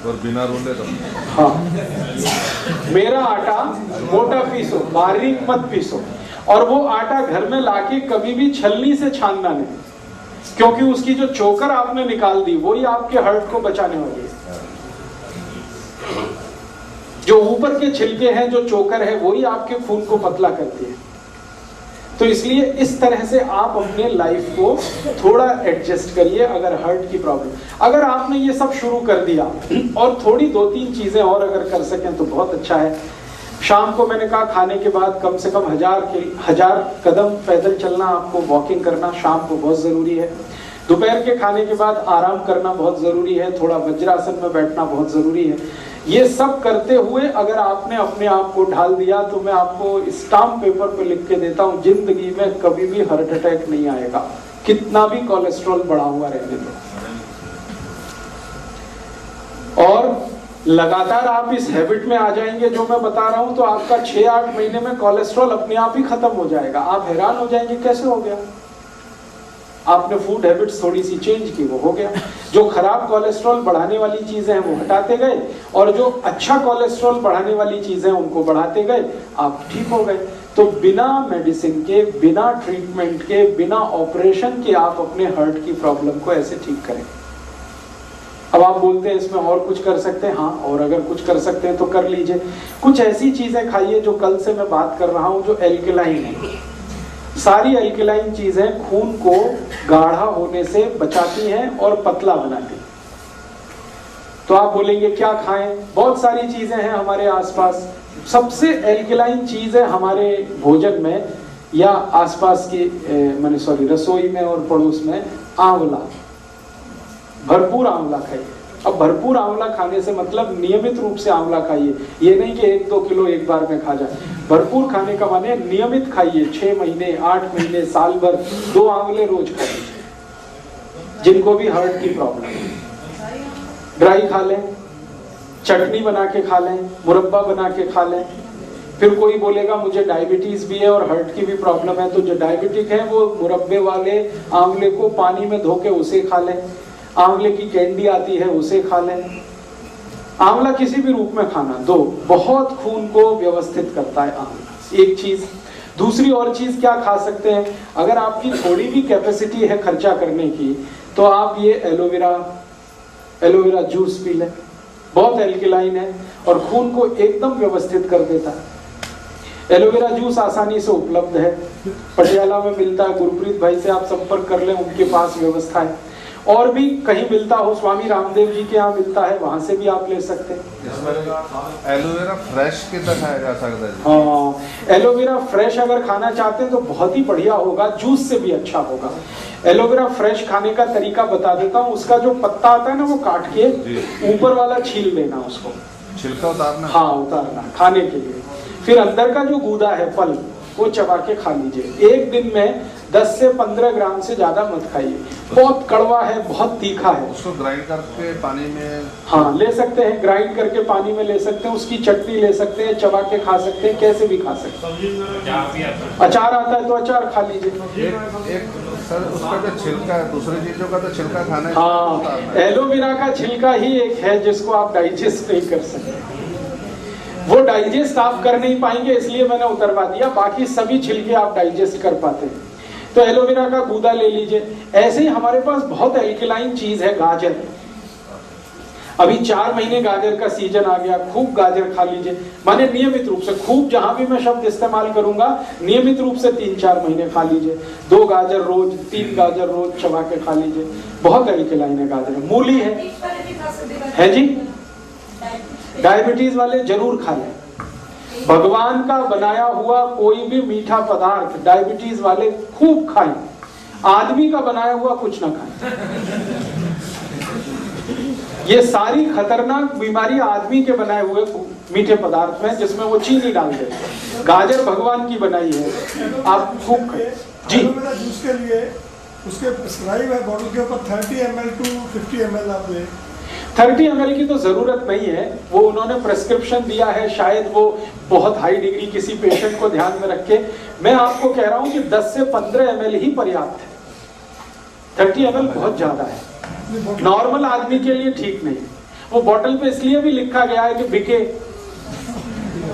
और बिना रोले तो हाँ, मेरा आटा मोटा पीसो, बारीक मत पीसो। और वो आटा घर में लाके कभी भी छलनी से छानना नहीं, क्योंकि उसकी जो चोकर आपने निकाल दी वही आपके हर्ट को बचाने वाली है। जो ऊपर के छिलके हैं, जो चोकर है, वही आपके खून को पतला करती है। तो इसलिए इस तरह से आप अपने लाइफ को थोड़ा एडजस्ट करिए। अगर हर्ट की प्रॉब्लम, अगर आपने ये सब शुरू कर दिया और थोड़ी 2-3 चीजें और अगर कर सकें तो बहुत अच्छा है। शाम को मैंने कहा खाने के बाद कम से कम 1000 कदम पैदल चलना, आपको वॉकिंग करना शाम को बहुत जरूरी है। दोपहर के खाने के बाद आराम करना बहुत जरूरी है, थोड़ा वज्रासन में बैठना बहुत जरूरी है। ये सब करते हुए अगर आपने अपने आप को ढाल दिया तो मैं आपको स्टाम्प पेपर पे लिख के देता हूं, जिंदगी में कभी भी हार्ट अटैक नहीं आएगा, कितना भी कोलेस्ट्रॉल बढ़ा हुआ रहने दो। और लगातार आप इस हैबिट में आ जाएंगे जो मैं बता रहा हूं, तो आपका 6-8 महीने में कोलेस्ट्रॉल अपने आप ही खत्म हो जाएगा। आप हैरान हो जाएंगे कैसे हो गया। आपने फूड हैबिट्स थोड़ी सी चेंज की, वो हो गया। जो खराब कोलेस्ट्रॉल बढ़ाने वाली चीजें हैं वो हटाते गए, और जो अच्छा कोलेस्ट्रॉल बढ़ाने वाली चीजें हैं उनको बढ़ाते गए, आप ठीक हो गए। तो बिना मेडिसिन के, बिना ट्रीटमेंट के, बिना ऑपरेशन के आप अपने हार्ट की प्रॉब्लम को ऐसे ठीक करें। अब आप बोलते हैं इसमें और कुछ कर सकते हैं, हाँ, और अगर कुछ कर सकते हैं तो कर लीजिए। कुछ ऐसी चीजें खाइए जो कल से मैं बात कर रहा हूं, जो एल्कलाइन है। सारी एल्कलाइन चीजें खून को गाढ़ा होने से बचाती हैं और पतला बनाती हैं। तो आप बोलेंगे क्या खाएं, बहुत सारी चीजें हैं हमारे आसपास। सबसे एल्कलाइन चीज है हमारे भोजन में या आसपास की रसोई में और पड़ोस में, आंवला। भरपूर आंवला खाइए। अब भरपूर आंवला खाने से मतलब नियमित रूप से आंवला खाइए, ये नहीं कि 1-2 किलो एक बार में खा जाए। भरपूर खाने का माने नियमित खाइए, 6 महीने, 8 महीने, साल भर 2 आंवले रोज खा लीजिए। जिनको भी हार्ट की प्रॉब्लम है, ड्राई खा लें, चटनी बना के खा लें, मुरब्बा बना के खा लें। फिर कोई बोलेगा मुझे डायबिटीज भी है और हार्ट की भी प्रॉब्लम है, तो जो डायबिटिक है वो मुरब्बे वाले आंवले को पानी में धो के उसे खा लें। आंवले की कैंडी आती है उसे खा लें। आंवला किसी भी रूप में खाना, दो बहुत खून को व्यवस्थित करता है आंवला, एक चीज। दूसरी और चीज क्या खा सकते हैं, अगर आपकी थोड़ी भी कैपेसिटी है खर्चा करने की, तो आप ये एलोवेरा जूस पी लें। बहुत एल्कलाइन है और खून को एकदम व्यवस्थित कर देता है। एलोवेरा जूस आसानी से उपलब्ध है, पटियाला में मिलता है। गुरप्रीत भाई से आप संपर्क कर लें, उनके पास व्यवस्था है। और भी कहीं मिलता हो, स्वामी रामदेव जी के यहाँ मिलता है, वहां से भी आप ले सकते हैं। एलोवेरा फ्रेश कितना खाया जा सकता है? हाँ, एलोवेरा फ्रेश अगर खाना चाहते हैं तो बहुत ही बढ़िया होगा, जूस से भी अच्छा होगा। एलोवेरा फ्रेश खाने का तरीका बता देता हूँ। उसका जो पत्ता आता है ना, वो काट के ऊपर वाला छील लेना, उसको छिलका उतारना। हाँ, उतारना खाने के लिए। फिर अंदर का जो गूदा है, फल, वो चबा के खा लीजिए। एक दिन में 10 से 15 ग्राम से ज्यादा मत खाइए। बहुत कड़वा है, बहुत तीखा है। उसको ग्राइंड करके पानी में, हाँ, ले सकते हैं, ग्राइंड करके पानी में ले सकते हैं। उसकी चटनी ले सकते हैं, चबा के खा सकते हैं, कैसे भी खा सकते हैं। अचार आता है तो अचार खा लीजिए। एक सर, उसका जो छिलका है, दूसरी चीजों का तो छिलका खाना है। हाँ, एलोवेरा का छिलका ही एक है जिसको आप डाइजेस्ट नहीं कर सकते। वो डाइजेस्ट आप कर नहीं पाएंगे, इसलिए मैंने उतरवा दिया। बाकी सभी छिलके आप डाइजेस्ट कर पाते हैं। तो एलोवेरा का गूदा ले लीजिए। ऐसे ही हमारे पास बहुत एल्कलाइन चीज है, गाजर। अभी 4 महीने गाजर का सीजन आ गया, खूब गाजर खा लीजिए। माने नियमित रूप से, खूब जहां भी मैं शब्द इस्तेमाल करूंगा, नियमित रूप से 3-4 महीने खा लीजिए। 2 गाजर रोज, 3 गाजर रोज चबा के खा लीजिए। बहुत एल्कलाइन है गाजर। मूली है जी, डायबिटीज वाले जरूर खा लें। भगवान का बनाया हुआ कोई भी मीठा पदार्थ डायबिटीज वाले खूब खाएं। आदमी का बनाया हुआ कुछ ना खाएं। ये सारी खतरनाक बीमारी आदमी के बनाए हुए मीठे पदार्थ में, जिसमें वो चीनी डाल देते। गाजर भगवान की बनाई है, आप खूब खाएं जी। जूस के लिए उसके प्रिस्क्राइब है बॉटल के ऊपर 30 ml to 50 ml आप ले। 30 ml की तो जरूरत नहीं है, वो उन्होंने प्रेस्क्रिप्शन दिया है, शायद वो बहुत हाई डिग्री किसी पेशेंट को ध्यान में रख के। मैं आपको कह रहा हूं कि 10 से 15 ml ही पर्याप्त है। 30 ml बहुत ज्यादा है, नॉर्मल आदमी के लिए ठीक नहीं। वो बॉटल पे इसलिए भी लिखा गया है कि बिके,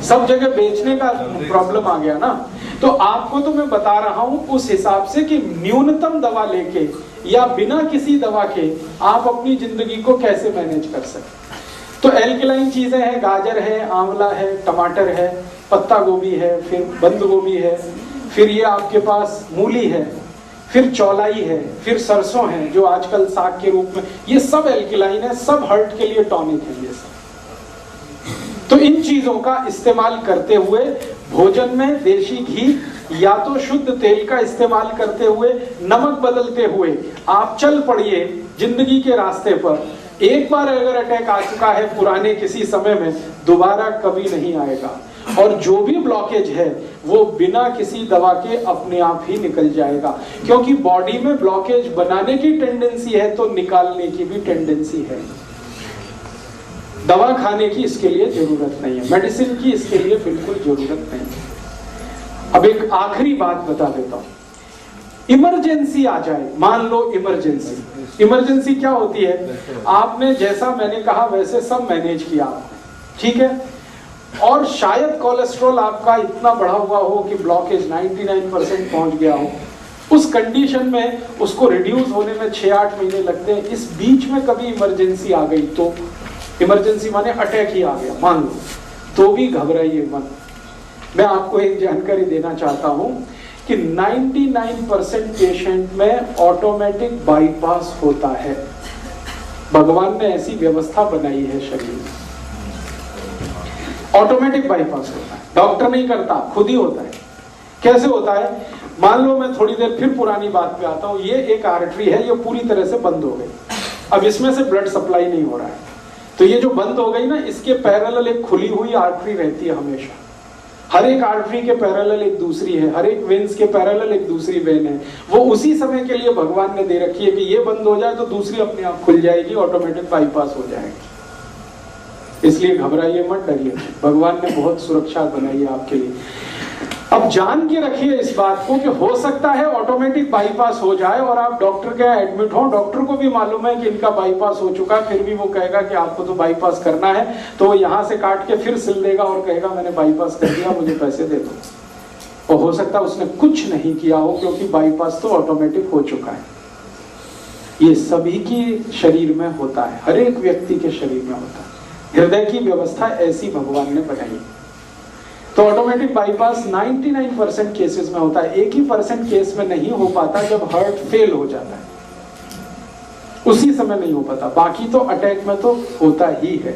सब जगह बेचने का प्रॉब्लम आ गया ना। तो आपको तो मैं बता रहा हूं उस हिसाब से कि न्यूनतम दवा लेके या बिना किसी दवा के आप अपनी जिंदगी को कैसे मैनेज कर सकते। तो एल्कलाइन चीजें हैं, गाजर है, आंवला है, टमाटर है, पत्ता गोभी है, फिर बंद गोभी है, फिर ये आपके पास मूली है, फिर चौलाई है, फिर सरसों है जो आजकल साग के रूप में, ये सब एल्कलाइन है, सब हार्ट के लिए टॉनिक है ये सब। तो इन चीजों का इस्तेमाल करते हुए भोजन में देशी घी या तो शुद्ध तेल का इस्तेमाल करते हुए, नमक बदलते हुए आप चल पड़िए जिंदगी के रास्ते पर। एक बार अगर अटैक आ चुका है पुराने किसी समय में, दोबारा कभी नहीं आएगा। और जो भी ब्लॉकेज है वो बिना किसी दवा के अपने आप ही निकल जाएगा, क्योंकि बॉडी में ब्लॉकेज बनाने की टेंडेंसी है तो निकालने की भी टेंडेंसी है। दवा खाने की इसके लिए जरूरत नहीं है, मेडिसिन की इसके लिए बिल्कुल जरूरत नहीं है। अब एक आखिरी बात बता देता हूं, इमरजेंसी आ जाए, मान लो इमरजेंसी। इमरजेंसी क्या होती है? आपने जैसा मैंने कहा वैसे सब मैनेज किया आपने, ठीक है, और शायद कोलेस्ट्रॉल आपका इतना बढ़ा हुआ हो कि ब्लॉकेज 99% पहुंच गया हो। उस कंडीशन में उसको रिड्यूस होने में 6-8 महीने लगते हैं। इस बीच में कभी इमरजेंसी आ गई तो, इमरजेंसी माने अटैक ही आ गया मान लो, तो भी घबराइए मत। मैं आपको एक जानकारी देना चाहता हूं कि 99% पेशेंट में ऑटोमेटिक बाईपास होता है। भगवान ने ऐसी व्यवस्था बनाई है शरीर में, ऑटोमेटिक बाईपास होता है, डॉक्टर नहीं करता, खुद ही होता है। कैसे होता है? मान लो मैं थोड़ी देर फिर पुरानी बात पे आता हूं, ये एक आर्टरी है, ये पूरी तरह से बंद हो गई, अब इसमें से ब्लड सप्लाई नहीं हो रहा है, तो ये जो बंद हो गई ना, इसके पैरेलल एक खुली हुई आर्टरी रहती है हमेशा। हर एक आर्टरी के पैरेलल एक दूसरी है, हर एक वेन्स के पैरेलल एक दूसरी वेन है। वो उसी समय के लिए भगवान ने दे रखी है कि ये बंद हो जाए तो दूसरी अपने आप खुल जाएगी, ऑटोमेटिक बाईपास हो जाएगी। इसलिए घबराइए मत, डरिए, भगवान ने बहुत सुरक्षा बनाई है आपके लिए। अब जान के रखिए इस बात को कि हो सकता है ऑटोमेटिक बाईपास हो जाए और आप डॉक्टर के एडमिट हो, डॉक्टर को भी मालूम है कि इनका बाईपास हो चुका है, फिर भी वो कहेगा कि आपको तो बाईपास करना है, तो वो यहां से काट के फिर सिल देगा और कहेगा मैंने बाईपास कर दिया, मुझे पैसे दे दो। और हो सकता है उसने कुछ नहीं किया हो, क्योंकि बाईपास तो ऑटोमेटिक हो चुका है। ये सभी की शरीर में होता है, हर एक व्यक्ति के शरीर में होता है। हृदय की व्यवस्था ऐसी भगवान ने बनाई। तो ऑटोमेटिक बाईपास 99% केसेस में होता है। 1% केस में नहीं हो पाता जब हार्ट फेल हो जाता है, उसी समय नहीं हो पाता, बाकी तो अटैक में तो होता ही है।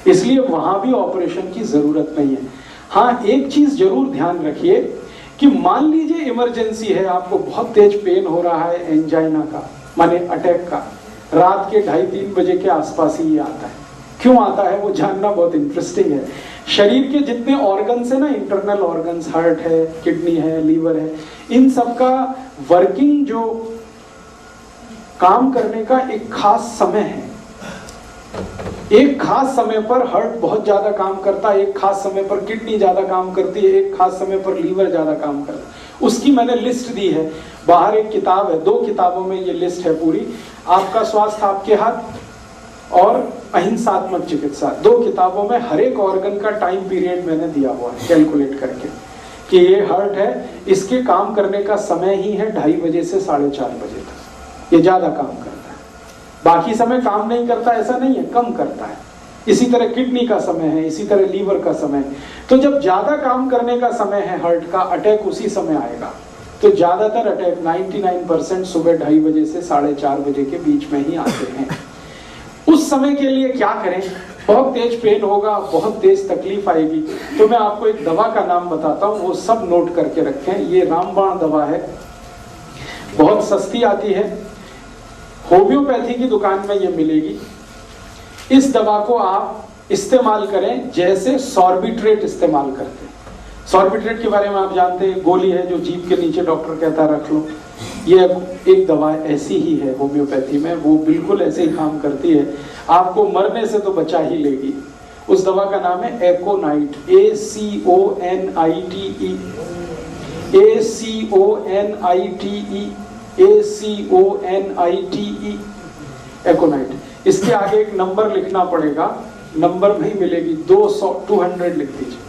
इसलिए वहां भी ऑपरेशन की जरूरत नहीं है। हाँ, एक चीज जरूर ध्यान रखिए कि मान लीजिए इमरजेंसी है, आपको बहुत तेज पेन हो रहा है, एंजाइना का माने अटैक का, रात के 2:30-3 बजे के आसपास ही ये आता है। क्यों आता है वो जानना बहुत इंटरेस्टिंग है। शरीर के जितने ऑर्गन्स है ना, इंटरनल ऑर्गन्स, हार्ट है, किडनी है, लीवर है, इन सब का वर्किंग जो काम करने का एक खास समय है। एक खास समय पर हार्ट बहुत ज्यादा काम करता है, एक खास समय पर किडनी ज्यादा काम करती है, एक खास समय पर लीवर ज्यादा काम करता है। उसकी मैंने लिस्ट दी है, बाहर एक किताब है, 2 किताबों में ये लिस्ट है पूरी। आपका स्वास्थ्य आपके हाथ और अहिंसात्मक चिकित्सा, 2 किताबों में हर एक ऑर्गन का टाइम पीरियड मैंने दिया हुआ है कैलकुलेट करके कि ये हार्ट है, इसके काम करने का समय ही है 2:30 बजे से 4:30 बजे तक, ये ज्यादा काम करता है। बाकी समय काम नहीं करता ऐसा नहीं है, कम करता है। इसी तरह किडनी का समय है, इसी तरह लीवर का समय है। तो जब ज्यादा काम करने का समय है हार्ट का, अटैक उसी समय आएगा। तो ज्यादातर अटैक 99% सुबह 2:30 बजे से 4:30 बजे के बीच में ही आते हैं। उस समय के लिए क्या करें? बहुत तेज पेन होगा, बहुत तेज तकलीफ आएगी, तो मैं आपको एक दवा का नाम बताता हूँ, वो सब नोट करके रखें। ये रामबाण दवा है, बहुत सस्ती आती है, होम्योपैथी की दुकान में ये मिलेगी। इस दवा को आप इस्तेमाल करें जैसे सॉर्बिट्रेट इस्तेमाल करते हैं। सॉर्बिट्रेट के बारे में आप जानते हैं, गोली है जो जीभ के नीचे डॉक्टर कहता है रख लो। ये एक दवा ऐसी ही है होम्योपैथी में, वो बिल्कुल ऐसे ही काम करती है, आपको मरने से तो बचा ही लेगी। उस दवा का नाम है एकोनाइट, ACONITE, ACONITE, ACONITE, एकोनाइट। इसके आगे एक नंबर लिखना पड़ेगा, नंबर भी मिलेगी 200, 200 लिख दीजिए।